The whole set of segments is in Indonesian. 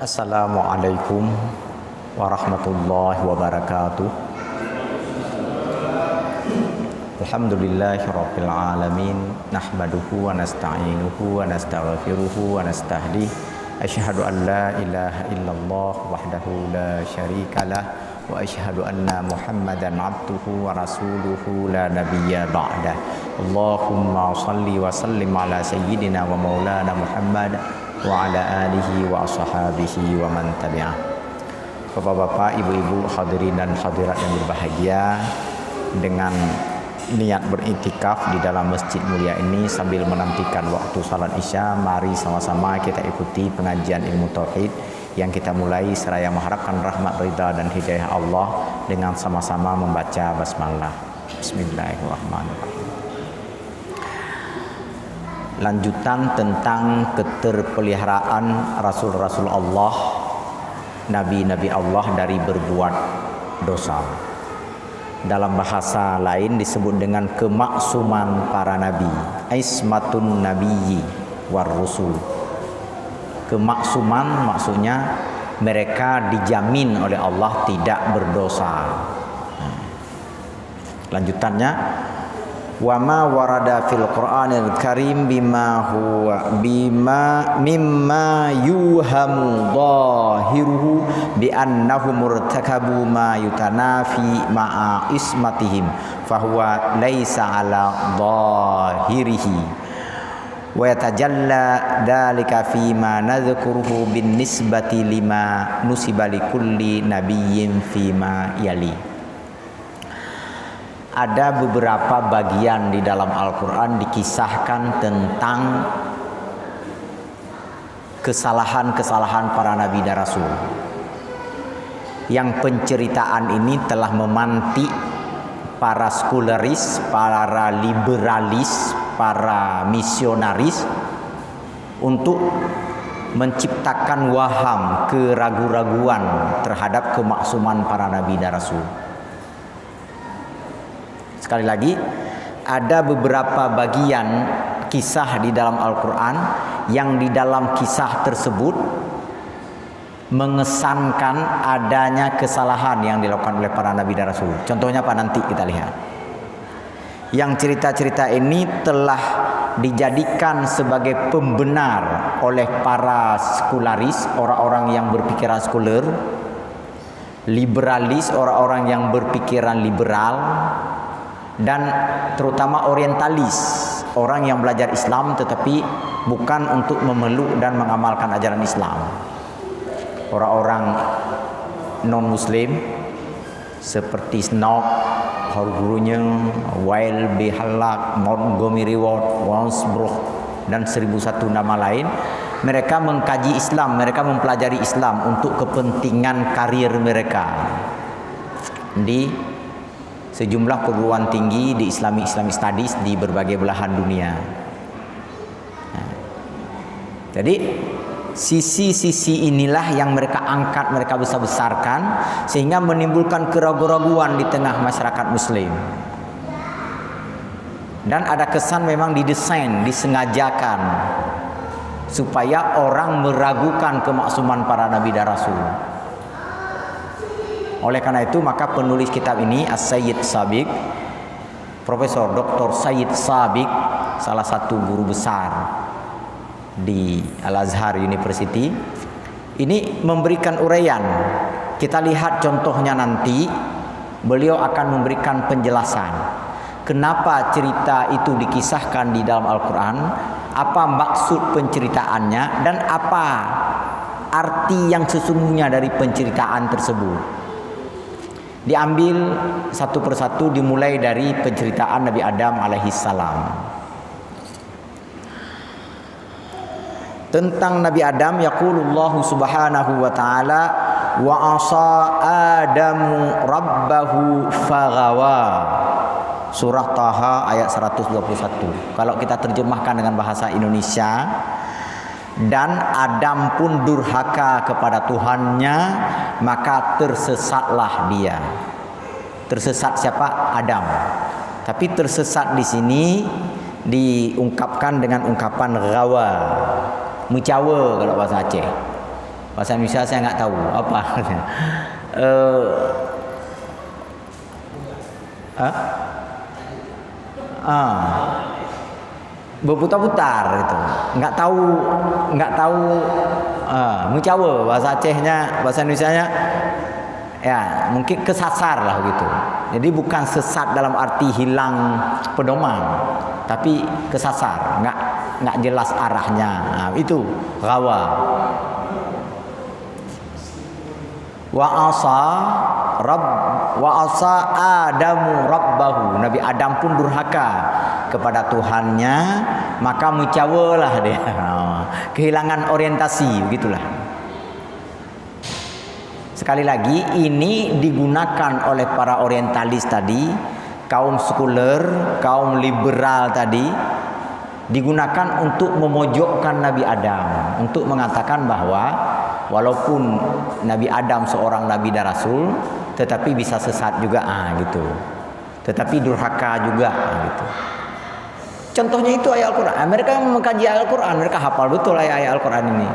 Assalamualaikum warahmatullahi wabarakatuh. Alhamdulillahirabbil alamin, nahmaduhu wa nasta'inuhu wa nastaghfiruhu wa nastahdih. Asyhadu an la ilaha illallah wahdahu la syarikalah wa asyhadu anna Muhammadan abduhu wa rasuluhu la nabiyya ba'dah. Allahumma shalli wa sallim ala sayyidina wa maulana Muhammad wa ala alihi wa ashabihi wa man tabi'ah. Bapak-bapak, ibu-ibu, hadirin dan hadirat yang berbahagia, dengan niat beriktikaf di dalam masjid mulia ini sambil menantikan waktu salat Isya, mari sama-sama kita ikuti pengajian ilmu tauhid yang kita mulai seraya mengharapkan rahmat, ridha dan hidayah Allah dengan sama-sama membaca basmalah. Bismillahirrahmanirrahim. Lanjutan tentang keterpeliharaan Rasul-Rasul Allah, Nabi-Nabi Allah dari berbuat dosa. Dalam bahasa lain disebut dengan kemaksuman para nabi, ismatun nabiyyi war rusul. Kemaksuman maksudnya mereka dijamin oleh Allah tidak berdosa. Lanjutannya, wa ma warada fil Qur'anil Karim mimma yuhamu dhahiruhu bi annahum murtakabu ma yutanafi ma'a ismatihim fahuwa laisa ala dhahirihi wa yatajalla dalika fi ma nadhkuruhu bin nisbati lima nusiba likulli nabiyyin fi ma yali. Ada beberapa bagian di dalam Al-Quran dikisahkan tentang kesalahan-kesalahan para nabi dan rasul, yang penceritaan ini telah memantik para sekularis, para liberalis, para misionaris untuk menciptakan waham, keraguan-raguan terhadap kemaksuman para nabi dan rasul. Sekali lagi, ada beberapa bagian kisah di dalam Al-Quran yang di dalam kisah tersebut mengesankan adanya kesalahan yang dilakukan oleh para nabi dan rasul. Contohnya apa, nanti kita lihat. Yang cerita-cerita ini telah dijadikan sebagai pembenar oleh para sekularis, orang-orang yang berpikiran sekuler, liberalis, orang-orang yang berpikiran liberal, dan terutama orientalis, orang yang belajar Islam tetapi bukan untuk memeluk dan mengamalkan ajaran Islam. Orang-orang non-muslim seperti Snow, Horgurunya, Weil B. Halak, Montgomery Ward, Wansbrook, dan 1001 nama lain. Mereka mengkaji Islam, mereka mempelajari Islam untuk kepentingan karir mereka di sejumlah perguruan tinggi di Islamic Studies di berbagai belahan dunia. Jadi sisi-sisi inilah yang mereka angkat, mereka besar-besarkan, sehingga menimbulkan keraguan-raguan di tengah masyarakat muslim. Dan ada kesan memang didesain, disengajakan supaya orang meragukan kemaksuman para nabi dan rasul. Oleh karena itu, maka penulis kitab ini, As-Sayyid Sabiq, Profesor Dr. Sayyid Sabiq, salah satu guru besar di Al-Azhar University, ini memberikan uraian. Kita lihat contohnya nanti, beliau akan memberikan penjelasan kenapa cerita itu dikisahkan di dalam Al-Quran, apa maksud penceritaannya, dan apa arti yang sesungguhnya dari penceritaan tersebut. Diambil satu persatu, dimulai dari penceritaan Nabi Adam alaihissalam. Tentang Nabi Adam, yaqulullahu subhanahu wa ta'ala, wa asa Adamu rabbahu faghawa. Surah Taha ayat 121. Kalau kita terjemahkan dengan bahasa Indonesia, dan Adam pun durhaka kepada Tuhannya, maka tersesatlah dia. Tersesat siapa? Adam. Tapi tersesat di sini diungkapkan dengan ungkapan ghawa, mencawa kalau bahasa Aceh. Bahasa Indonesia saya nggak tahu apa. Berputar-putar itu, nggak tahu mencawa. Bahasa Acehnya, bahasa Indonesianya ya mungkin kesasar lah gitu. Jadi bukan sesat dalam arti hilang pedoman, tapi kesasar, nggak jelas arahnya. Nah, itu gawa. Wa asa Adamu rabbahu. Nabi Adam pun durhaka kepada Tuhannya, maka mencawalah dia. Kehilangan orientasi, begitulah. Sekali lagi, ini digunakan oleh para orientalis tadi, kaum sekuler, kaum liberal tadi, digunakan untuk memojokkan Nabi Adam, untuk mengatakan bahwa walaupun Nabi Adam seorang nabi dan rasul, tetapi bisa sesat juga, gitu. Tetapi durhaka juga, gitu. Contohnya itu ayat Al-Quran. Mereka mengkaji Al-Quran, mereka hafal betul ayat-ayat Al-Quran ini.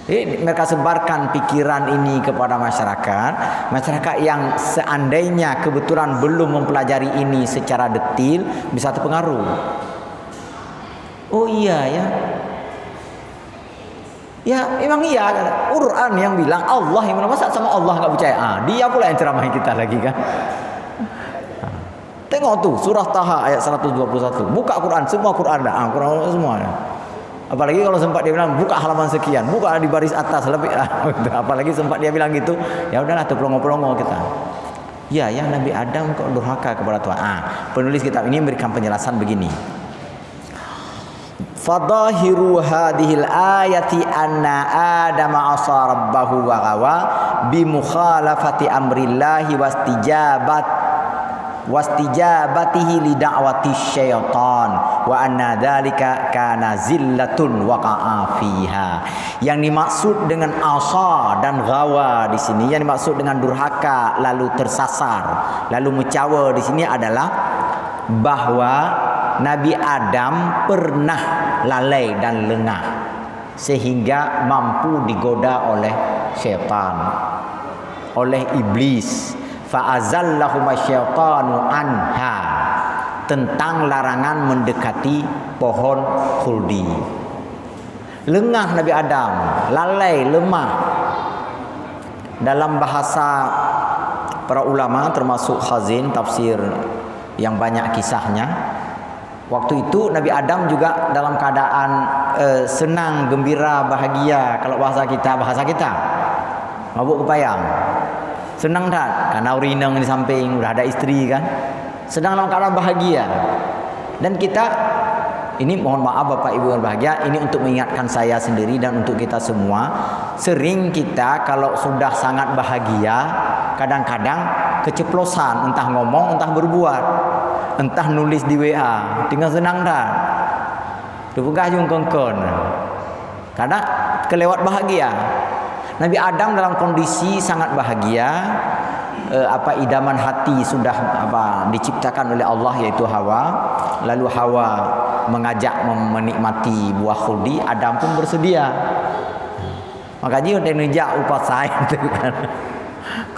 Jadi mereka sebarkan pikiran ini kepada masyarakat yang seandainya kebetulan belum mempelajari ini secara detil bisa terpengaruh. Oh iya ya. Ya memang iya, Quran yang bilang, Allah yang bilang, masa sama Allah nggak percaya? Dia pula yang ceramahi kita lagi kan. Tengok tuh surah Taha ayat 121. Buka Quran, semua Quran dah, Quran semua. Apalagi kalau sempat dia bilang buka halaman sekian, buka di baris atas lebih. Apalagi sempat dia bilang gitu, ya udahlah tuh pelongo-pelongo kita. Ya Nabi Adam kok durhaka kepada Tuhan. Penulis kitab ini memberikan penjelasan begini. Fadahiru hadhil ayati anna Adama asa rabbahu wa ghawa bi mukhalafati amrillahi wastijabatihi li da'wati syaitan wa anna dzalika kana zillatun waqa'a fiha. Yang dimaksud dengan asa dan ghawa di sini, yang dimaksud dengan durhaka lalu tersasar lalu mencawa di sini adalah bahwa Nabi Adam pernah lalai dan lengah sehingga mampu digoda oleh syaitan, oleh iblis. Fa'azallahuma syaitanu anha, tentang larangan mendekati pohon khuldi. Lengah Nabi Adam, lalai, lemah. Dalam bahasa para ulama termasuk Khazin, tafsir yang banyak kisahnya, waktu itu Nabi Adam juga dalam keadaan senang, gembira, bahagia. Kalau bahasa kita mabuk kepayang. Senang tak? Karena urineng di samping, udah ada istri kan. Sedang dalam keadaan bahagia. Dan kita, ini mohon maaf Bapak Ibu yang bahagia, ini untuk mengingatkan saya sendiri dan untuk kita semua. Sering kita kalau sudah sangat bahagia, kadang-kadang keceplosan, entah ngomong, entah berbuat, entah nulis di WA, tinggal senang tak? Dipegah jung kongkon. Karena kelewat bahagia. Nabi Adam dalam kondisi sangat bahagia, idaman hati sudah diciptakan oleh Allah, yaitu Hawa. Lalu Hawa mengajak menikmati buah khuldi, Adam pun bersedia. Makanya dia ngejak upah saya itu kan.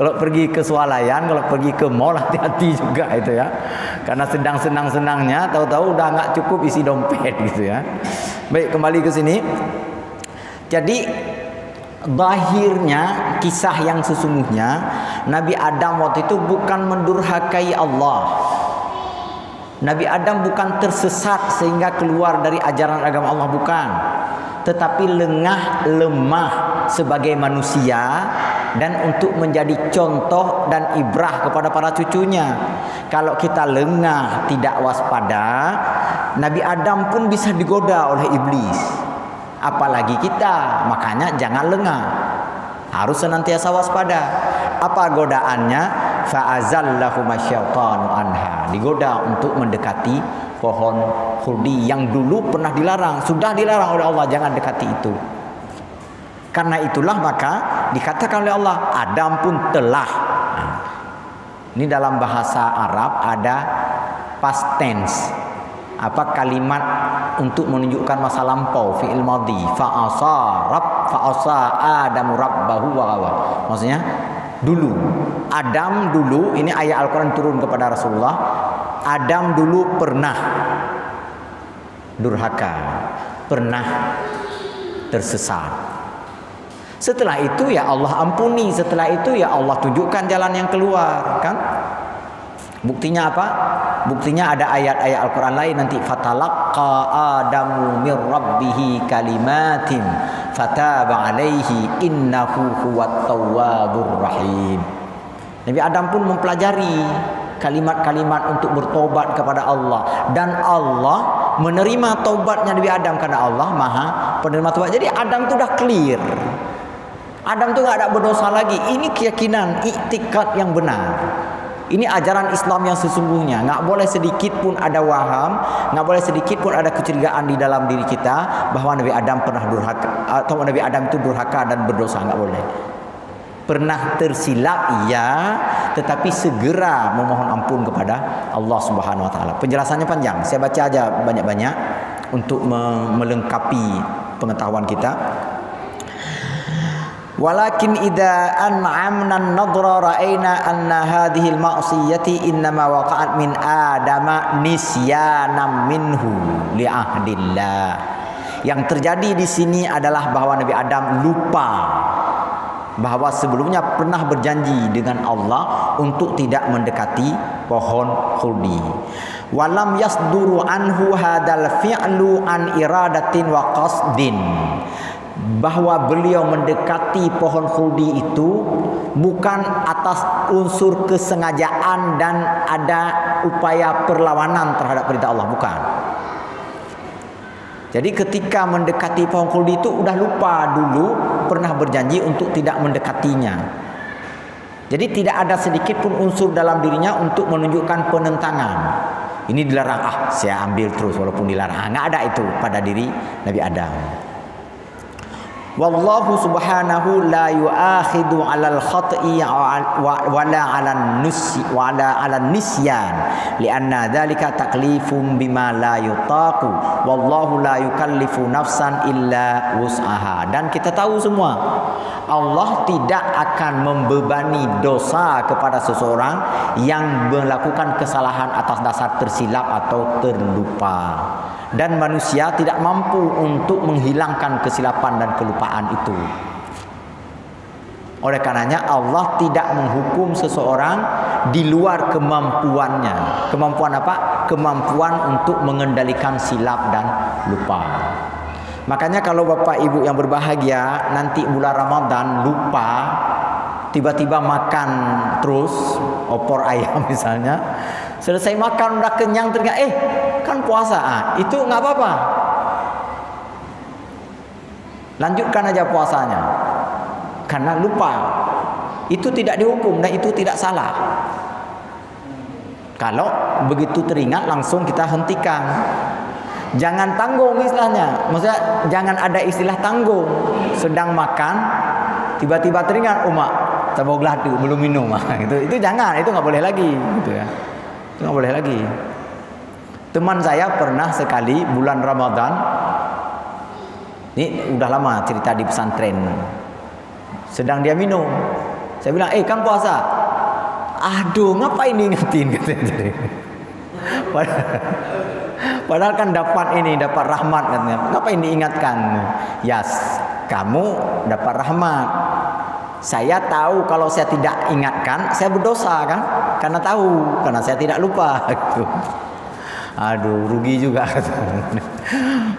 Kalau pergi ke swalayan, kalau pergi ke mall, hati-hati juga itu ya. Karena sedang senang-senangnya, tahu-tahu udah nggak cukup isi dompet gitu ya. Baik, kembali ke sini. Jadi zahirnya kisah yang sesungguhnya Nabi Adam waktu itu bukan mendurhakai Allah. Nabi Adam bukan tersesat sehingga keluar dari ajaran agama Allah, bukan. Tetapi lengah, lemah sebagai manusia dan untuk menjadi contoh dan ibrah kepada para cucunya. Kalau kita lengah, tidak waspada, Nabi Adam pun bisa digoda oleh iblis. Apalagi kita, makanya jangan lengah, harus senantiasa waspada. Apa godaannya? Fa'azallahuma syaitanu anha, digoda untuk mendekati pohon khuldi yang dulu pernah dilarang, sudah dilarang oleh Allah, jangan dekati itu. Karena itulah maka dikatakan oleh Allah, Adam pun telah. Ini dalam bahasa Arab ada past tense, kalimat untuk menunjukkan masa lampau, fi'il madhi. Fa'asa fa'asa Adamu rabbahu wa ghawa. Maksudnya dulu Adam dulu, ini ayat Al-Qur'an turun kepada Rasulullah. Adam dulu pernah durhaka, pernah tersesat. Setelah itu ya Allah ampuni, setelah itu ya Allah tunjukkan jalan yang keluar, kan? Buktinya apa? Buktinya ada ayat-ayat Al-Quran lain nanti. Fatalaqqa Adamu min rabbihi kalimatin fataba alaihi innahu huwat tawwabur rahim. Nabi Adam pun mempelajari kalimat-kalimat untuk bertobat kepada Allah, dan Allah menerima taubatnya Nabi Adam karena Allah Maha penerima taubat. Jadi Adam itu dah clear. Adam itu enggak ada berdosa lagi. Ini keyakinan, iktikad yang benar. Ini ajaran Islam yang sesungguhnya. Nggak boleh sedikit pun ada waham, nggak boleh sedikit pun ada kecurigaan di dalam diri kita bahwa Nabi Adam pernah durhaka atau Nabi Adam itu durhaka dan berdosa. Nggak boleh. Pernah tersilap iya, tetapi segera memohon ampun kepada Allah Subhanahu Wa Taala. Penjelasannya panjang. Saya baca aja banyak-banyak untuk melengkapi pengetahuan kita. Walakin idza an'amna an-nadra ra'ayna anna hadhihi al-ma'siyati innama waqa'at min adama nisyanam minhu li ahdillah. Yang terjadi di sini adalah bahwa Nabi Adam lupa bahwa sebelumnya pernah berjanji dengan Allah untuk tidak mendekati pohon khuldi. Walam yasduru anhu hadal fi'lu an iradatin wa qasdin. Bahwa beliau mendekati pohon khuldi itu bukan atas unsur kesengajaan dan ada upaya perlawanan terhadap perintah Allah, bukan. Jadi ketika mendekati pohon khuldi itu udah lupa dulu pernah berjanji untuk tidak mendekatinya. Jadi tidak ada sedikit pun unsur dalam dirinya untuk menunjukkan penentangan. Ini dilarang, saya ambil terus walaupun dilarang. Nggak ada itu pada diri Nabi Adam. Wallahu subhanahu la yu'akhidu 'alal khata'i wa la 'alan nisyan li'anna dzalika taklifun bima la yutaqu wallahu la yukallifu nafsan illa wus'aha. Dan kita tahu semua Allah tidak akan membebani dosa kepada seseorang yang melakukan kesalahan atas dasar tersilap atau terlupa. Dan manusia tidak mampu untuk menghilangkan kesilapan dan kelupaan itu. Oleh karenanya Allah tidak menghukum seseorang di luar kemampuannya. Kemampuan apa? Kemampuan untuk mengendalikan silap dan lupa. Makanya kalau Bapak Ibu yang berbahagia nanti bulan Ramadan lupa, tiba-tiba makan terus opor ayam misalnya, selesai makan udah kenyang teringat kan puasa, itu nggak apa-apa, lanjutkan aja puasanya karena lupa. Itu tidak dihukum dan itu tidak salah. Kalau begitu teringat langsung kita hentikan. Jangan tanggung istilahnya. Maksudnya jangan ada istilah tanggung. Sedang makan tiba-tiba teringat, mak tabok geladu belum minum. Itu jangan, itu nggak boleh lagi gitu ya. Itu nggak boleh lagi. Teman saya pernah sekali bulan Ramadan, ini udah lama cerita di pesantren, sedang dia minum. Saya bilang, kan puasa. Aduh, ngapain diingetin katanya. Padahal kan dapat rahmat katanya. Ngapain diingatkan? Kamu dapat rahmat. Saya tahu kalau saya tidak ingatkan, saya berdosa kan? Karena saya tidak lupa gitu. Aduh, rugi juga.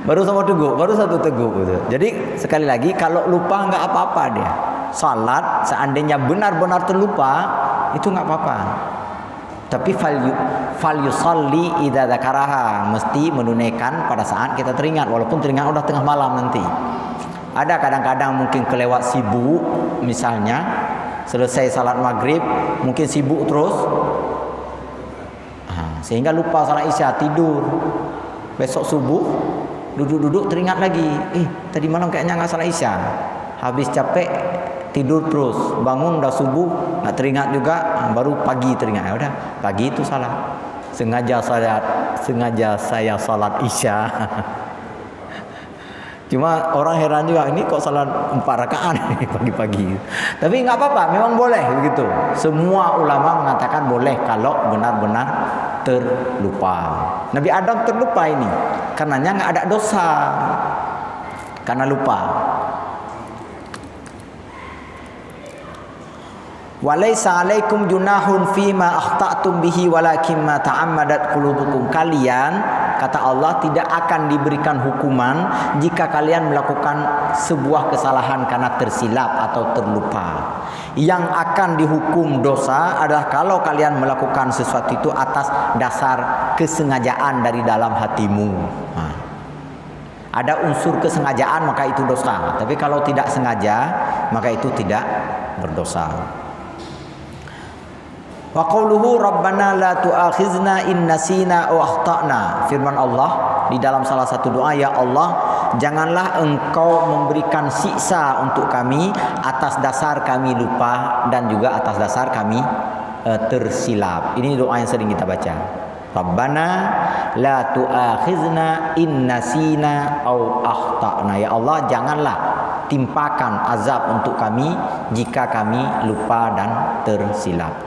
baru satu teguk gitu. Jadi sekali lagi kalau lupa nggak apa-apa dia. Salat seandainya benar-benar terlupa itu nggak apa-apa. Tapi fal yusalli idza dzakaraha, mesti menunaikan pada saat kita teringat, walaupun teringat udah tengah malam nanti. Ada kadang-kadang mungkin kelewat sibuk, misalnya selesai salat maghrib mungkin sibuk terus, sehingga lupa salat isya, tidur. Besok subuh duduk-duduk teringat lagi, tadi malam kayaknya nggak salat isya. Habis capek tidur terus, bangun udah subuh nggak teringat juga, baru pagi teringat. Ya udah, pagi itu salat. Sengaja saya salat isya. Cuma orang heran juga, ini kok salat 4 rakaat pagi-pagi. Tapi nggak apa-apa, memang boleh begitu. Semua ulama mengatakan boleh kalau benar-benar terlupa. Nabi Adam terlupa ini, karenanya nggak ada dosa karena lupa. Walaysa 'alaikum junahun fima akhta'tum bihi walakin ma ta'ammadat qulubukum. Kalian, kata Allah, tidak akan diberikan hukuman jika kalian melakukan sebuah kesalahan karena tersilap atau terlupa. Yang akan dihukum dosa adalah kalau kalian melakukan sesuatu itu atas dasar kesengajaan dari dalam hatimu. Ada unsur kesengajaan maka itu dosa. Tapi kalau tidak sengaja maka itu tidak berdosa. Wa qauluhu rabbana la tu'akhizna in nasina aw akhtana. Firman Allah di dalam salah satu doa, ya Allah, janganlah engkau memberikan siksa untuk kami atas dasar kami lupa dan juga atas dasar kami tersilap. Ini doa yang sering kita baca. Rabbana la tu'akhizna in nasina aw akhtana. Ya Allah, janganlah timpakan azab untuk kami jika kami lupa dan tersilap.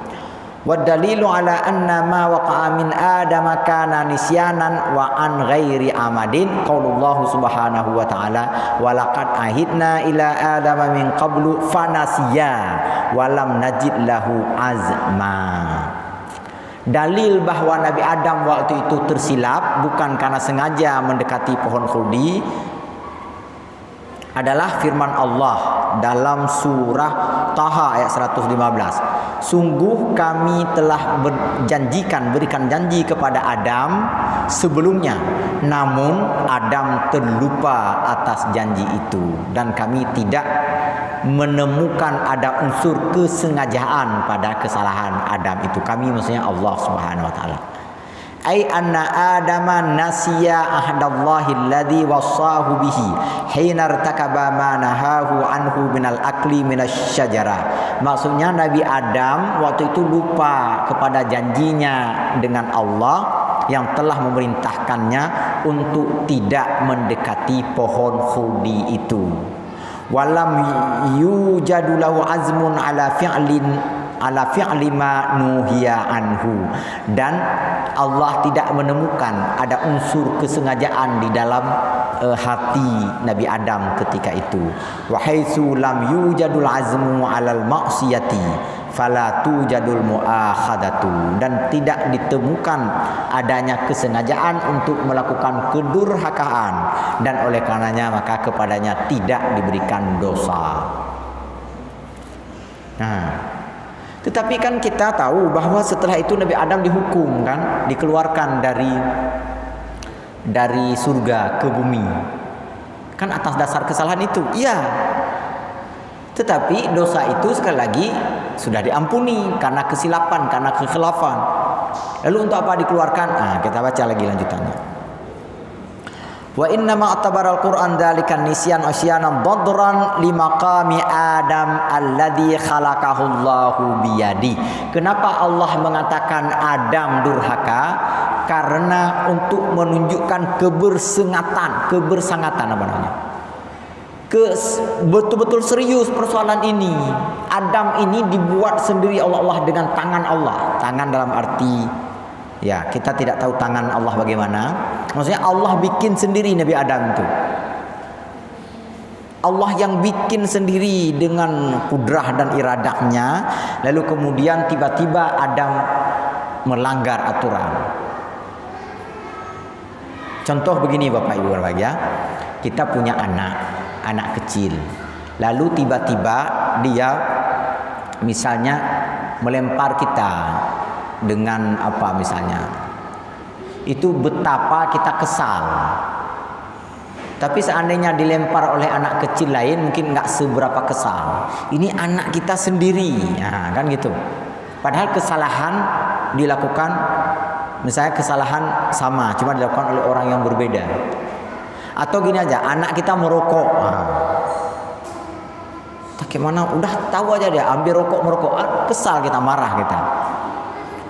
Wadalilu ala anna ma waqa'a min Adam kana nisyanan wa an ghairi amadin qaulullah subhanahu wa ta'ala wa laqad ahidna ila adama min qablu fanasiya wa lam najid lahu azma. Dalil bahwa Nabi Adam waktu itu tersilap bukan karena sengaja mendekati pohon khuldi adalah firman Allah dalam surah Taha ayat 115. Sungguh kami telah berikan janji kepada Adam sebelumnya, namun Adam terlupa atas janji itu dan kami tidak menemukan ada unsur kesengajaan pada kesalahan Adam itu. Kami maksudnya Allah Subhanahu wa taala. Ai anna adama nasiya ahdallahi alladhi wassahu bihi hina irtakaba ma nahahu anhu minal akli minasy syajarah. Maksudnya Nabi Adam waktu itu lupa kepada janjinya dengan Allah yang telah memerintahkannya untuk tidak mendekati pohon khuldi itu. Walam yujadu lahu azmun ala fi'li ma nuhiya anhu, dan Allah tidak menemukan ada unsur kesengajaan di dalam hati Nabi Adam ketika itu. Wa haitsu lam yujadul azmu 'alal ma'siyati fala tujadul mu'akhadatu, dan tidak ditemukan adanya kesengajaan untuk melakukan kedurhakaan, dan oleh karenanya maka kepadanya tidak diberikan dosa. Nah, tetapi kan kita tahu bahwa setelah itu Nabi Adam dihukum, kan, dikeluarkan dari surga ke bumi, kan atas dasar kesalahan itu. Iya. Tetapi dosa itu sekali lagi sudah diampuni karena kesilapan, karena kekhilafan. Lalu untuk apa dikeluarkan? Nah, kita baca lagi lanjutannya. Wa inna ma atabaral Qur'an dzalikan nisyan asyanan dhadran limaqami Adam alladzi khalaqahu Allahu biyadi. Kenapa Allah mengatakan Adam durhaka? Karena untuk menunjukkan kebersangatan apa namanya? Betul-betul serius persoalan ini. Adam ini dibuat sendiri Allah dengan tangan Allah. Tangan dalam arti, ya, kita tidak tahu tangan Allah bagaimana. Maksudnya Allah bikin sendiri Nabi Adam itu. Allah yang bikin sendiri dengan kudrah dan iradahnya. Lalu kemudian tiba-tiba Adam melanggar aturan. Contoh begini Bapak Ibu berbahagia. Kita punya anak kecil. Lalu tiba-tiba dia misalnya melempar kita dengan apa misalnya. Itu betapa kita kesal. Tapi seandainya dilempar oleh anak kecil lain mungkin nggak seberapa kesal. Ini anak kita sendiri, nah, kan gitu. Padahal kesalahan dilakukan, misalnya kesalahan sama, cuma dilakukan oleh orang yang berbeda. Atau gini aja, anak kita merokok. Bagaimana? Udah tahu aja dia ambil merokok, kesal kita, marah kita.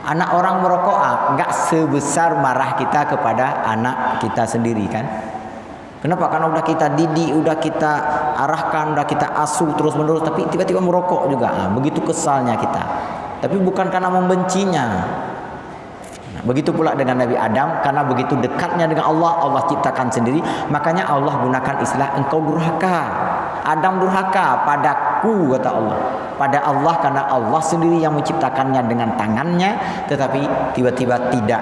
Anak orang merokok nggak sebesar marah kita kepada anak kita sendiri, kan? Kenapa? Karena udah kita didik, udah kita arahkan, udah kita asuh terus-menerus, tapi tiba-tiba merokok juga. Nah, begitu kesalnya kita. Tapi bukan karena membencinya. Nah, begitu pula dengan Nabi Adam, karena begitu dekatnya dengan Allah, Allah ciptakan sendiri. Makanya Allah gunakan istilah engkau durhaka. Adam durhaka padaku, kata Allah. Pada Allah, karena Allah sendiri yang menciptakannya dengan tangannya, tetapi tiba-tiba tidak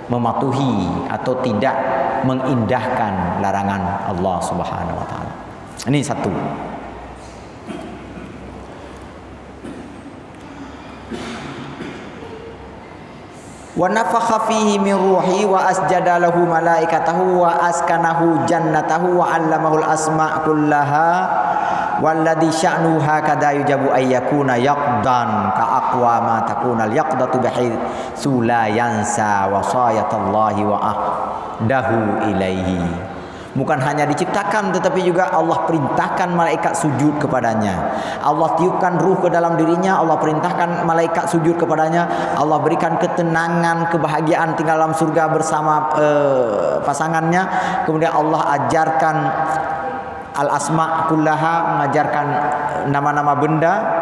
mematuhi atau tidak mengindahkan larangan Allah Subhanahu wa taala. Ini satu. Wa nafakha fihi min ruhi wa asjada lahu malaikatahu wa askanahu jannatahu wa 'allamahul asma' kullaha walladhi sya'nu hakadha yujabu ayyakuna yaqdan ka aqwa ma takuna al-yaqdatu bihitsu la yansa wasayatallahi wa ahdahu ilaihi. Bukan hanya diciptakan, tetapi juga Allah perintahkan malaikat sujud kepadanya. Allah tiupkan ruh ke dalam dirinya, Allah perintahkan malaikat sujud kepadanya. Allah berikan ketenangan, kebahagiaan tinggal dalam surga bersama pasangannya. Kemudian Allah ajarkan al-asma' kullaha, mengajarkan nama-nama benda.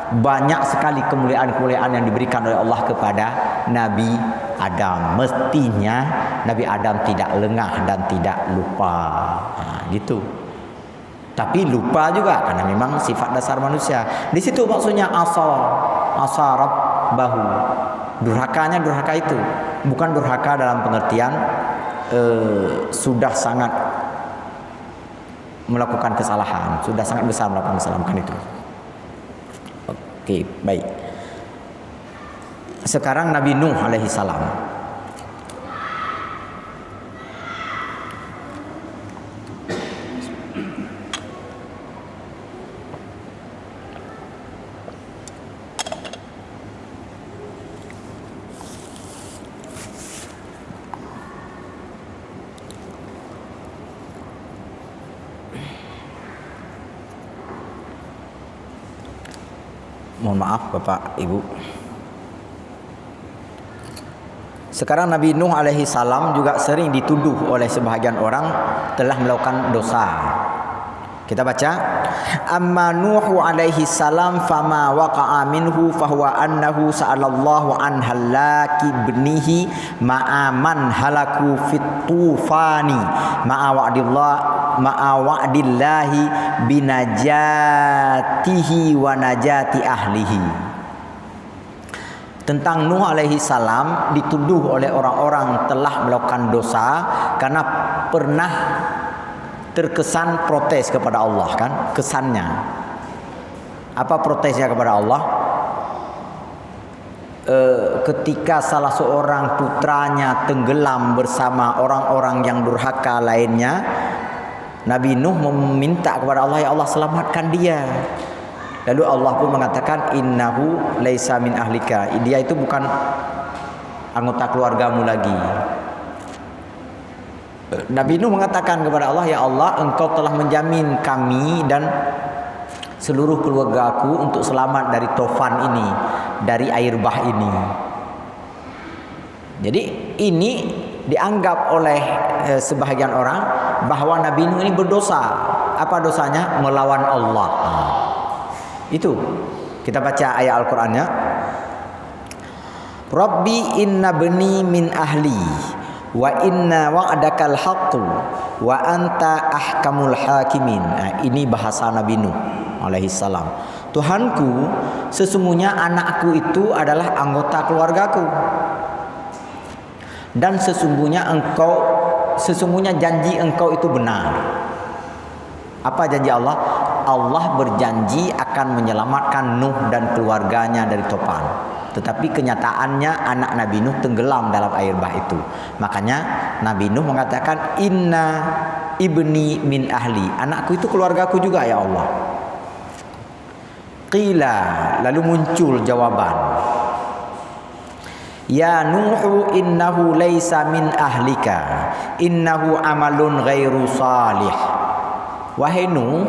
Banyak sekali kemuliaan-kemuliaan yang diberikan oleh Allah kepada Nabi Adam. Mestinya Nabi Adam tidak lengah dan tidak lupa. Nah, gitu. Tapi lupa juga karena memang sifat dasar manusia. Di situ maksudnya asarab bahu. Durhakanya durhaka itu, bukan durhaka dalam pengertian sudah sangat melakukan kesalahan, sudah sangat besar melakukan kesalahan, bukan itu. Oke, baik. Sekarang Nabi Nuh alaihi salam. Mohon maaf Bapak Ibu. Sekarang Nabi Nuh alaihi salam juga sering dituduh oleh sebahagian orang telah melakukan dosa. Kita baca, amma Nuhu alaihi salam fama waqa'a minhu fahuwa annahu sa'alallahu an halaki ibnihi ma'a man halaku fit tufani ma'a wa'dillahi binajatihi wa najati ahlihi. Tentang Nuh alaihi salam dituduh oleh orang-orang telah melakukan dosa karena pernah terkesan protes kepada Allah, kan? Kesannya apa protesnya kepada Allah? Ketika salah seorang putranya tenggelam bersama orang-orang yang durhaka lainnya, Nabi Nuh meminta kepada Allah, ya Allah selamatkan dia. Lalu Allah pun mengatakan innahu laisa min ahlika, dia itu bukan anggota keluargamu lagi. Nabi Nuh mengatakan kepada Allah, ya Allah, engkau telah menjamin kami dan seluruh keluargaku untuk selamat dari tofan ini, dari air bah ini. Jadi ini dianggap oleh sebahagian orang bahwa Nabi Nuh ini berdosa. Apa dosanya? Melawan Allah. Itu kita baca ayat Al-Qur'annya. Rabbi inna bani min ahli wa inna wa'dakal haqqu wa anta ahkamul hakimin. Nah, ini bahasa Nabi Nuh alaihi salam. Tuhanku, sesungguhnya anakku itu adalah anggota keluargaku. Dan sesungguhnya janji engkau itu benar. Apa janji Allah? Allah berjanji akan menyelamatkan Nuh dan keluarganya dari topan. Tetapi kenyataannya anak Nabi Nuh tenggelam dalam air bah itu. Makanya Nabi Nuh mengatakan inna ibni min ahli, anakku itu keluargaku juga ya Allah. Qila, lalu muncul jawaban, ya Nuhu innahu laisa min ahlika, innahu amalun ghairu salih. Wahai Nuh,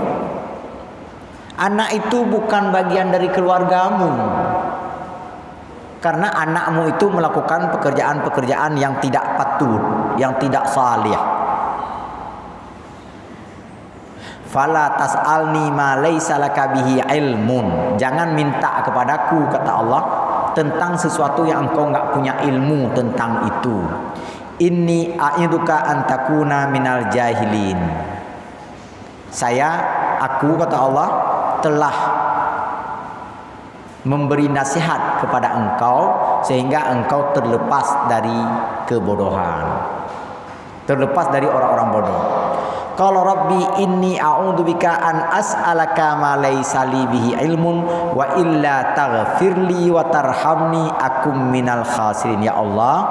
anak itu bukan bagian dari keluargamu, karena anakmu itu melakukan pekerjaan-pekerjaan yang tidak patut, yang tidak salih. Fala tas'alni ma laisa laka bihi ilmun. Jangan minta kepadaku, kata Allah, tentang sesuatu yang engkau enggak punya ilmu tentang itu. Inni a'iduka an takuna minal jahilin. Aku kata Allah telah memberi nasihat kepada engkau sehingga engkau terlepas dari kebodohan, terlepas dari orang-orang bodoh. Qala rabbi inni a'udzubika an as'alaka ma laysa li bihi ilmun wa illa taghfirli wa tarhamni akum minal khasirin. Ya Allah,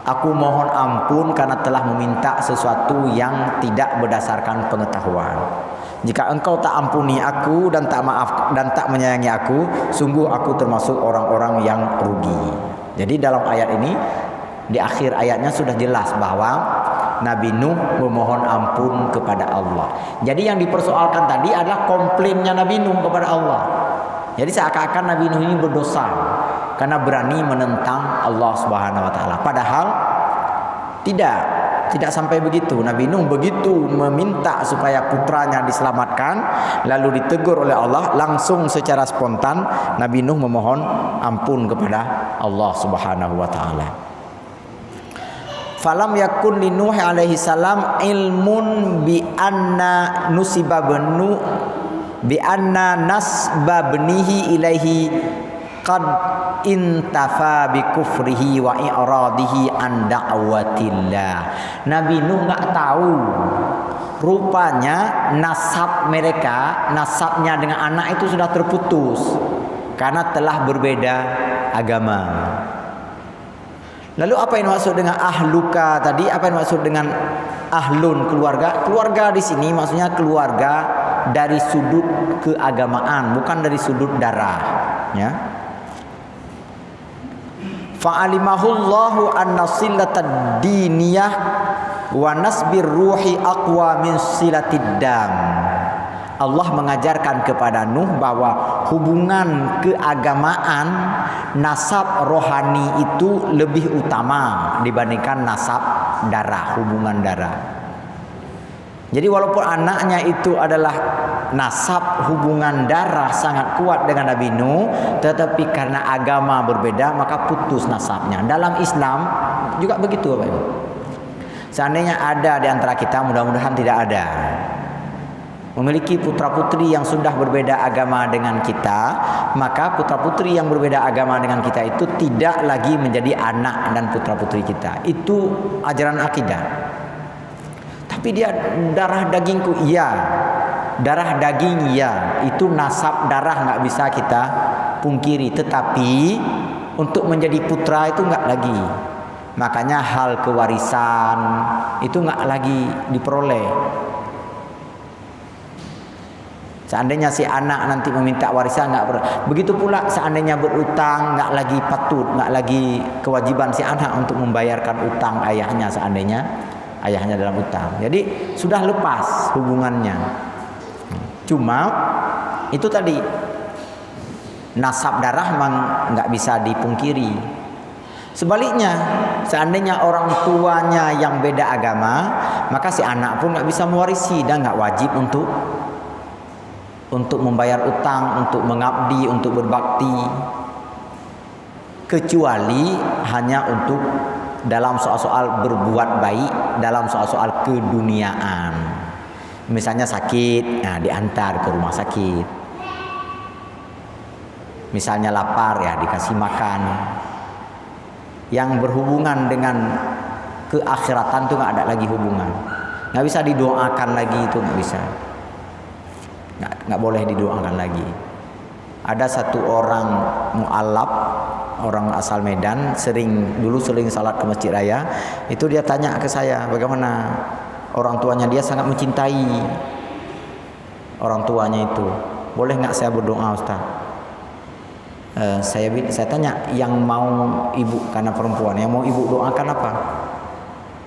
aku mohon ampun karena telah meminta sesuatu yang tidak berdasarkan pengetahuan. Jika engkau tak ampuni aku dan tak maaf dan tak menyayangi aku, sungguh aku termasuk orang-orang yang rugi. Jadi dalam ayat ini, di akhir ayatnya sudah jelas bahwa Nabi Nuh memohon ampun kepada Allah. Jadi yang dipersoalkan tadi adalah komplainnya Nabi Nuh kepada Allah. Jadi seakan-akan Nabi Nuh ini berdosa karena berani menentang Allah Subhanahu wa taala. Padahal tidak sampai begitu. Nabi Nuh begitu meminta supaya putranya diselamatkan, lalu ditegur oleh Allah, langsung secara spontan Nabi Nuh memohon ampun kepada Allah Subhanahu wa taala. Falam yakun li Nuh alaihi salam ilmun bi anna nusiba benu bi anna nasba benihi ilaihi qad intafa bi kufrihi wa i'radihi an da'watillah. Nabi Nuh enggak tahu rupanya nasabnya dengan anak itu sudah terputus karena telah berbeda agama. Lalu apa yang maksud dengan ahluka tadi? Apa yang maksud dengan ahlun, keluarga? Keluarga di sini maksudnya keluarga dari sudut keagamaan, bukan dari sudut darah, ya. Fa'alimahullahu anna silatad diniyah wa nasbir ruhi aqwa min silatid dam. Allah mengajarkan kepada Nuh bahwa hubungan keagamaan, nasab rohani itu lebih utama dibandingkan nasab darah, hubungan darah. Jadi walaupun anaknya itu adalah nasab hubungan darah sangat kuat dengan Nabi Nuh, tetapi karena agama berbeda maka putus nasabnya. Dalam Islam juga begitu, Bapak Ibu. Seandainya ada di antara kita, mudah-mudahan tidak ada, memiliki putra-putri yang sudah berbeda agama dengan kita, maka putra-putri yang berbeda agama dengan kita itu tidak lagi menjadi anak dan putra-putri kita. Itu ajaran akidah. Tapi dia darah dagingku, iya. Darah daging, iya. Itu nasab darah nggak bisa kita pungkiri. Tetapi untuk menjadi putra itu nggak lagi. Makanya hal kewarisan itu nggak lagi diperoleh. Seandainya si anak nanti meminta warisan nggak pernah. Begitu pula seandainya berutang nggak lagi patut, nggak lagi kewajiban si anak untuk membayarkan utang ayahnya seandainya ayahnya dalam utang. Jadi sudah lepas hubungannya. Cuma itu tadi nasab darah memang nggak bisa dipungkiri. Sebaliknya, seandainya orang tuanya yang beda agama, maka si anak pun nggak bisa mewarisi dan nggak wajib untuk membayar utang, untuk mengabdi, untuk berbakti, kecuali hanya untuk dalam soal-soal berbuat baik, dalam soal-soal keduniaan. Misalnya sakit, nah diantar ke rumah sakit. Misalnya lapar, ya dikasih makan. Yang berhubungan dengan keakhiratan itu nggak ada lagi hubungan, nggak bisa didoakan lagi, itu nggak bisa. Nggak boleh didoakan lagi. Ada satu orang mu'alaf, orang asal Medan, dulu sering salat ke Masjid Raya. Itu dia tanya ke saya, bagaimana orang tuanya, dia sangat mencintai orang tuanya itu. Boleh nggak saya berdoa, Ustaz? Saya tanya, yang mau ibu, karena perempuan, yang mau ibu doakan apa?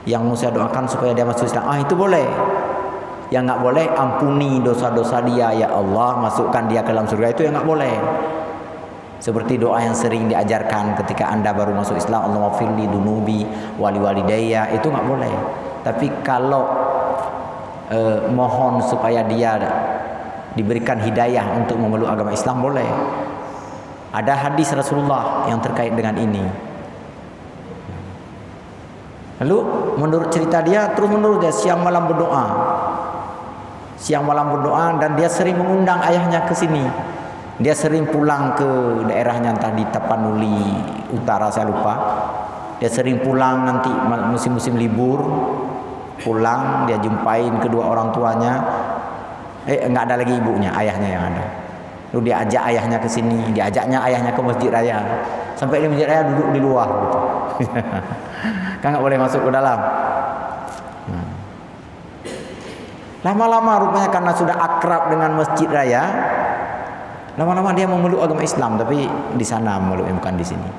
Yang mau saya doakan supaya dia masuk Islam. Itu boleh. Yang nggak boleh, ampuni dosa-dosa dia ya Allah, masukkan dia ke dalam surga, itu yang nggak boleh. Seperti doa yang sering diajarkan ketika Anda baru masuk Islam, Allahumma firli dunubi wali walidayya, itu nggak boleh. Tapi kalau mohon supaya dia diberikan hidayah untuk memeluk agama Islam, boleh. Ada hadis Rasulullah yang terkait dengan ini. Lalu menurut cerita dia, terus menurut dia siang malam berdoa. Siang malam berdoa, dan dia sering mengundang ayahnya ke sini. Dia sering pulang ke daerahnya, entah di Tapanuli Utara, saya lupa. Dia sering pulang nanti musim-musim libur. Pulang, dia jumpain kedua orang tuanya. Enggak ada lagi ibunya, ayahnya yang ada. Lalu dia ajak ayahnya ke sini, diajaknya ayahnya ke masjid raya. Sampai di masjid raya duduk di luar gitu. Kan enggak boleh masuk ke dalam. Lama-lama rupanya karena sudah akrab dengan masjid raya, lama-lama dia memeluk agama Islam, tapi di sana memeluknya, bukan di sini.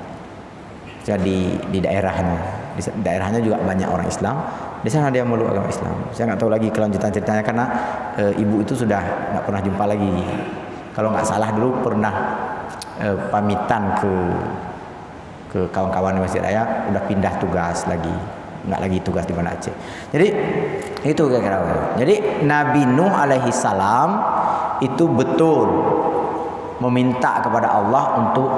Jadi di daerahnya juga banyak orang Islam. Di sana dia memeluk agama Islam. Saya nggak tahu lagi kelanjutan ceritanya karena ibu itu sudah nggak pernah jumpa lagi. Kalau nggak salah dulu pernah pamitan ke kawan-kawan di Masjid Raya, udah pindah tugas lagi, nggak lagi tugas di Banda Aceh. Jadi itu kira-kira. Jadi Nabi Nuh alaihi salam itu betul meminta kepada Allah untuk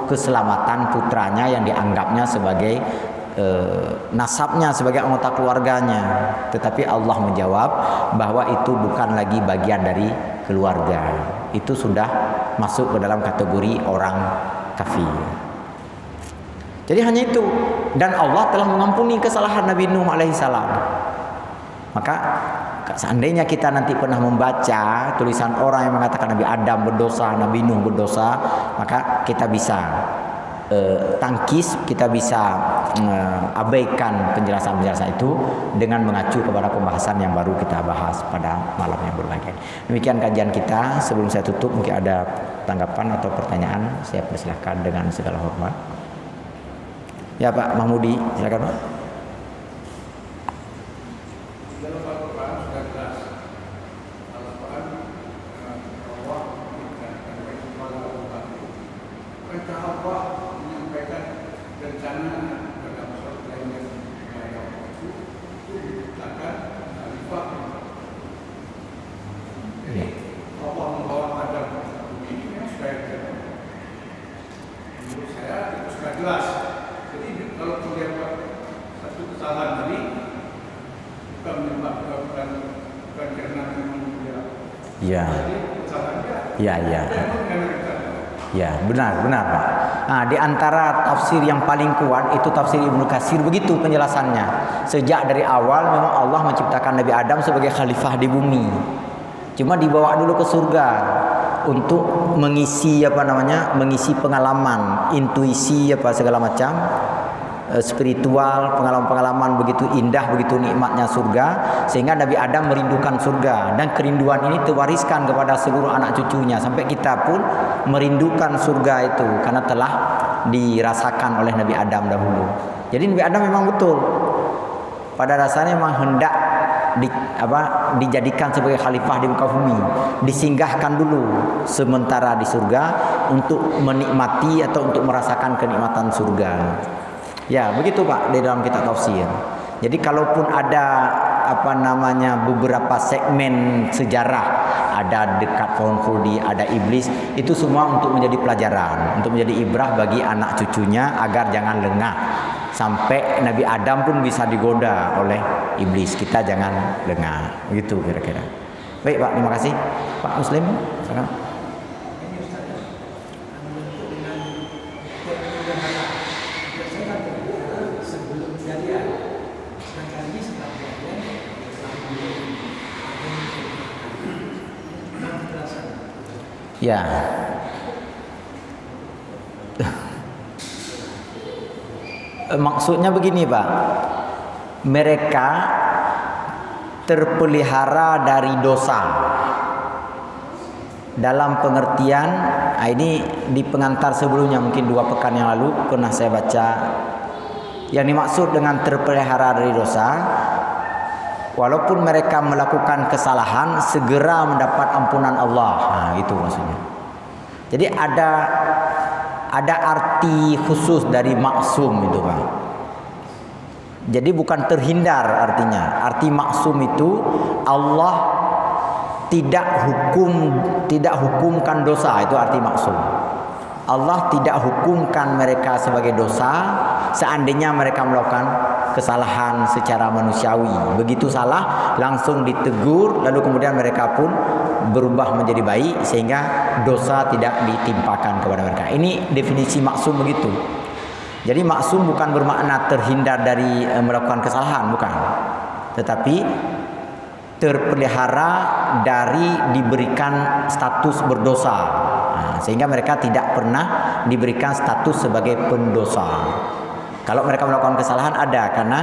keselamatan putranya yang dianggapnya sebagai nasabnya, sebagai anggota keluarganya. Tetapi Allah menjawab bahwa itu bukan lagi bagian dari keluarga. Itu sudah masuk ke dalam kategori orang kafir. Jadi hanya itu. Dan Allah telah mengampuni kesalahan Nabi Nuh alaihi salam. Maka seandainya kita nanti pernah membaca tulisan orang yang mengatakan Nabi Adam berdosa, Nabi Nuh berdosa, maka kita bisa tangkis, kita bisa abaikan penjelasan-penjelasan itu dengan mengacu kepada pembahasan yang baru kita bahas pada malam yang berbahagia. Demikian kajian kita. Sebelum saya tutup, mungkin ada tanggapan atau pertanyaan, saya persilahkan dengan segala hormat. Ya Pak Mahmudi, silakan Pak. Ya, benar Pak. Nah, di antara tafsir yang paling kuat itu tafsir Ibnu Katsir, begitu penjelasannya. Sejak dari awal memang Allah menciptakan Nabi Adam sebagai khalifah di bumi. Cuma dibawa dulu ke surga untuk mengisi mengisi pengalaman, intuisi segala macam spiritual, pengalaman-pengalaman begitu indah, begitu nikmatnya surga, sehingga Nabi Adam merindukan surga, dan kerinduan ini terwariskan kepada seluruh anak cucunya, sampai kita pun merindukan surga itu karena telah dirasakan oleh Nabi Adam dahulu. Jadi Nabi Adam memang betul pada dasarnya memang hendak dijadikan sebagai khalifah di muka bumi, disinggahkan dulu sementara di surga untuk menikmati atau untuk merasakan kenikmatan surga. Ya, begitu Pak di dalam kitab tafsir. Jadi kalaupun ada beberapa segmen sejarah, ada dekat pohon khuldi, ada iblis, itu semua untuk menjadi pelajaran, untuk menjadi ibrah bagi anak cucunya agar jangan lengah. Sampai Nabi Adam pun bisa digoda oleh iblis, kita jangan lengah. Begitu kira-kira. Baik Pak, terima kasih. Pak Muslim, silakan. Ya, maksudnya begini Pak, mereka terpelihara dari dosa dalam pengertian, ini di pengantar sebelumnya mungkin 2 pekan yang lalu pernah saya baca, yang dimaksud dengan terpelihara dari dosa, walaupun mereka melakukan kesalahan, segera mendapat ampunan Allah. Nah, itu maksudnya. Jadi ada arti khusus dari maksum itu Pak. Jadi bukan terhindar artinya. Arti maksum itu Allah tidak hukumkan dosa, itu arti maksum. Allah tidak hukumkan mereka sebagai dosa seandainya mereka melakukan kesalahan secara manusiawi. Begitu salah langsung ditegur, lalu kemudian mereka pun berubah menjadi baik sehingga dosa tidak ditimpakan kepada mereka. Ini definisi maksum begitu. Jadi maksum bukan bermakna terhindar dari melakukan kesalahan, bukan. Tetapi terpelihara dari diberikan status berdosa. Sehingga mereka tidak pernah diberikan status sebagai pendosa. Kalau mereka melakukan kesalahan ada, karena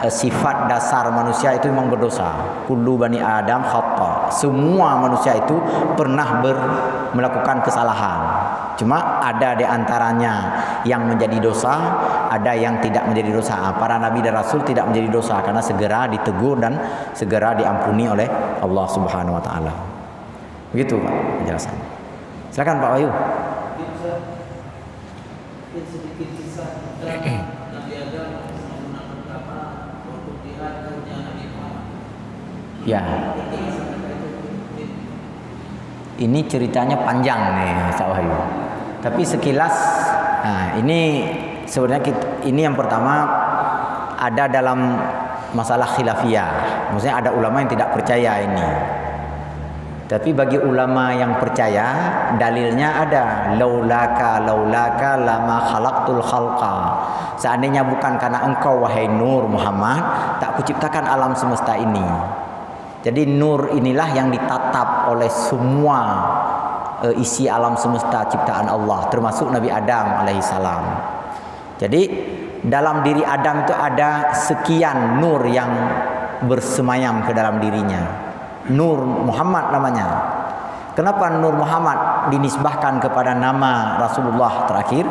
sifat dasar manusia itu memang berdosa. Kullu bani Adam khata. Semua manusia itu pernah melakukan kesalahan. Cuma ada di antaranya yang menjadi dosa, ada yang tidak menjadi dosa. Para nabi dan rasul tidak menjadi dosa karena segera ditegur dan segera diampuni oleh Allah Subhanahu wa taala. Begitu Pak penjelasannya. Silakan Pak Wahyu. Sedikit kisah Nabi Adam menggunakan kapal untuk dihadirnya Nabi Muhammad. Ya. Ini ceritanya panjang nih Pak Wahyu. Tapi sekilas, ini sebenarnya ini yang pertama ada dalam masalah khilafiyah. Maksudnya ada ulama yang tidak percaya ini. Tapi bagi ulama yang percaya, dalilnya ada. Laulaka lama khalaqtul khalqa. Seandainya bukan karena engkau wahai Nur Muhammad, tak kuciptakan alam semesta ini. Jadi nur inilah yang ditatap oleh semua isi alam semesta ciptaan Allah, termasuk Nabi Adam alaihissalam. Jadi dalam diri Adam itu ada sekian nur yang bersemayam ke dalam dirinya. Nur Muhammad namanya. Kenapa Nur Muhammad dinisbahkan kepada nama Rasulullah terakhir?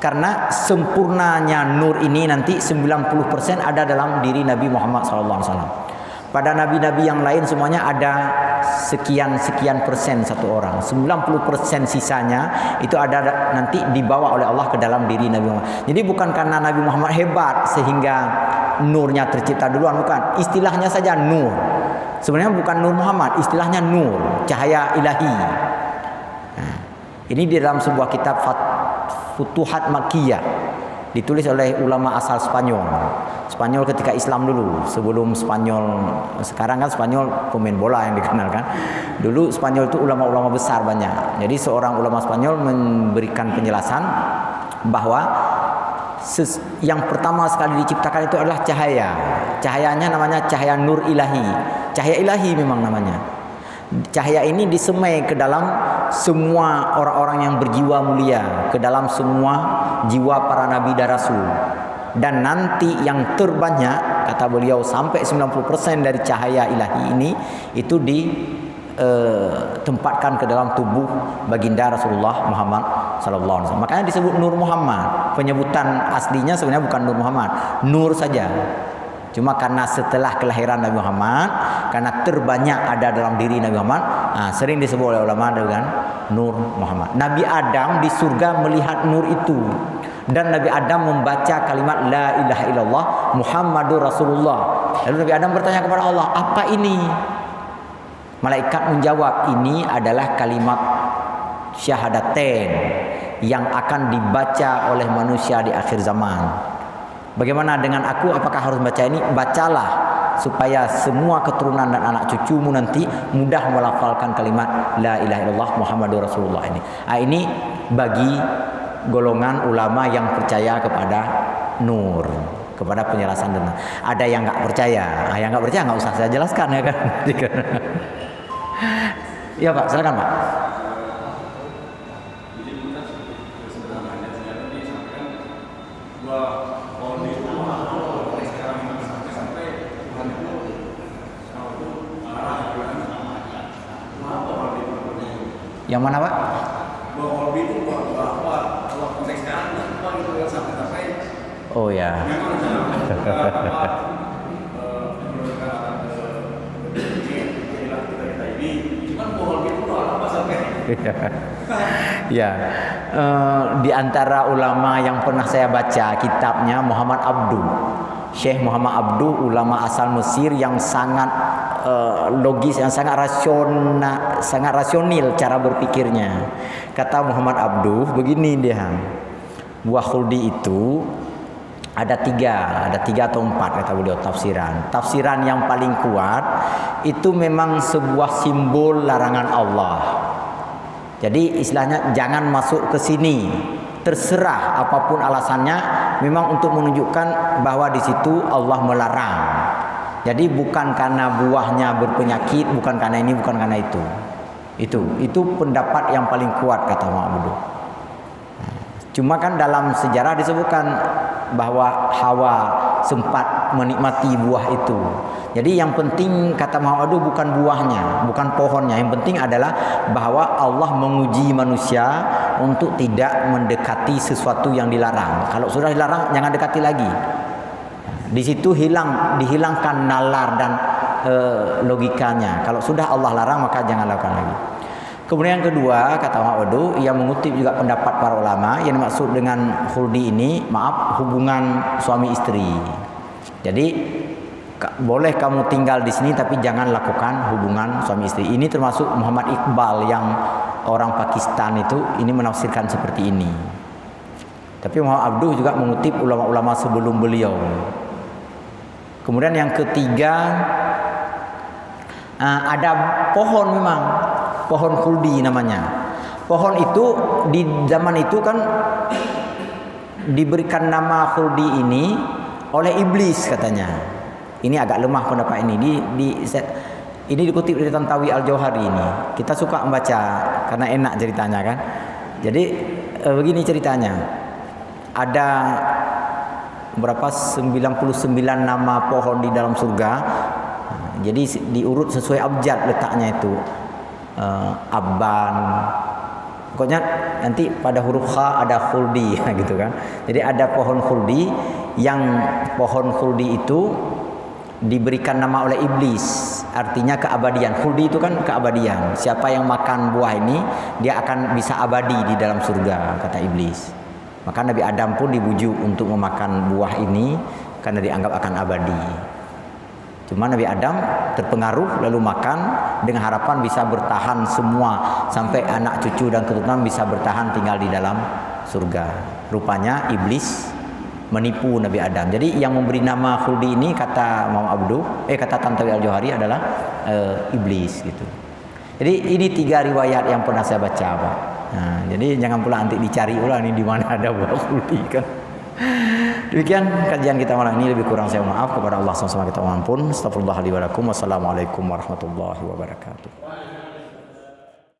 Karena sempurnanya nur ini nanti 90% ada dalam diri Nabi Muhammad SAW. Pada nabi-nabi yang lain semuanya ada sekian-sekian persen satu orang. 90% sisanya itu ada nanti dibawa oleh Allah ke dalam diri Nabi Muhammad. Jadi bukan karena Nabi Muhammad hebat sehingga nurnya tercipta duluan, bukan. Istilahnya saja nur. Sebenarnya bukan Nur Muhammad, istilahnya nur, cahaya ilahi. Nah, ini di dalam sebuah kitab Futuhat Makkiyah, ditulis oleh ulama asal Spanyol. Spanyol ketika Islam dulu, sebelum Spanyol, sekarang kan Spanyol pemain bola yang dikenalkan. Dulu Spanyol itu ulama-ulama besar banyak. Jadi seorang ulama Spanyol memberikan penjelasan bahwa yang pertama sekali diciptakan itu adalah cahaya. Cahayanya namanya cahaya nur ilahi. Cahaya ilahi memang namanya. Cahaya ini disemai ke dalam semua orang-orang yang berjiwa mulia, ke dalam semua jiwa para nabi dan rasul. Dan nanti yang terbanyak, kata beliau, sampai 90% dari cahaya ilahi ini itu ditempatkan ke dalam tubuh baginda Rasulullah Muhammad sallallahu alaihi wasallam. Makanya disebut Nur Muhammad. Penyebutan aslinya sebenarnya bukan Nur Muhammad, nur saja. Cuma karena setelah kelahiran Nabi Muhammad, karena terbanyak ada dalam diri Nabi Muhammad, sering disebut oleh ulama dengan Nur Muhammad. Nabi Adam di surga melihat nur itu, dan Nabi Adam membaca kalimat La ilaha illallah Muhammadur Rasulullah. Lalu Nabi Adam bertanya kepada Allah, apa ini? Malaikat menjawab, ini adalah kalimat syahadatain yang akan dibaca oleh manusia di akhir zaman. Bagaimana dengan aku? Apakah harus baca ini? Bacalah supaya semua keturunan dan anak cucumu nanti mudah melafalkan kalimat La ilaha illallah Muhammadur Rasulullah ini. Ini bagi golongan ulama yang percaya kepada nur, kepada penjelasan tentang. Ada yang nggak percaya. Yang nggak percaya nggak usah saya jelaskan ya kan. Ya Pak, silakan Pak. Yang mana Pak? Oh ya. Ya, di antara ulama yang pernah saya baca kitabnya Muhammad Abduh, Syekh Muhammad Abduh, ulama asal Mesir yang sangat logis, yang sangat rasional cara berpikirnya. Kata Muhammad Abduh begini dia, buah khuldi itu ada tiga atau empat kata beliau tafsiran. Tafsiran yang paling kuat itu memang sebuah simbol larangan Allah. Jadi istilahnya jangan masuk ke sini. Terserah apapun alasannya, memang untuk menunjukkan bahwa di situ Allah melarang. Jadi bukan karena buahnya berpenyakit, bukan karena ini, bukan karena itu. Itu pendapat yang paling kuat kata Muhammad Abduh. Cuma kan dalam sejarah disebutkan bahwa Hawa sempat menikmati buah itu. Jadi yang penting kata Muhammad Abduh bukan buahnya, bukan pohonnya. Yang penting adalah bahwa Allah menguji manusia untuk tidak mendekati sesuatu yang dilarang. Kalau sudah dilarang jangan dekati lagi. Di situ dihilangkan nalar dan logikanya. Kalau sudah Allah larang maka jangan lakukan lagi. Kemudian yang kedua kata Muhammad Abduh, ia mengutip juga pendapat para ulama yang dimaksud dengan khuldi ini, hubungan suami istri. Jadi boleh kamu tinggal di sini tapi jangan lakukan hubungan suami istri. Ini termasuk Muhammad Iqbal yang orang Pakistan itu ini menafsirkan seperti ini. Tapi Muhammad Abduh juga mengutip ulama-ulama sebelum beliau. Kemudian yang ketiga ada pohon, memang pohon khuldi namanya. Pohon itu di zaman itu kan diberikan nama khuldi ini oleh iblis katanya. Ini agak lemah pendapat ini. Ini dikutip dari Tantawi Al-Jauhari ini. Kita suka membaca karena enak ceritanya kan. Jadi begini ceritanya. Ada berapa 99 nama pohon di dalam surga. Jadi diurut sesuai abjad letaknya itu. Abban. Pokoknya nanti pada huruf Kha ada khuldi gitu kan. Jadi ada pohon khuldi, yang pohon khuldi itu diberikan nama oleh iblis, artinya keabadian. Khuldi itu kan keabadian. Siapa yang makan buah ini dia akan bisa abadi di dalam surga kata iblis. Maka Nabi Adam pun dibujuk untuk memakan buah ini karena dianggap akan abadi. Cuma Nabi Adam terpengaruh lalu makan dengan harapan bisa bertahan semua sampai anak cucu dan keturunan bisa bertahan tinggal di dalam surga. Rupanya iblis menipu Nabi Adam. Jadi yang memberi nama khuldi ini kata Muhammad Abduh, kata Tantawi Al-Jauhari adalah iblis gitu. Jadi ini 3 riwayat yang pernah saya baca, Pak. Nah, jadi jangan pula nanti dicari ulang ini di mana ada buah khuldi kan. Demikian kajian kita malam ini, lebih kurang saya maaf kepada Allah SWT kita mohon ampun. Astagfirullahaladzim. Wassalamualaikum warahmatullahi wabarakatuh.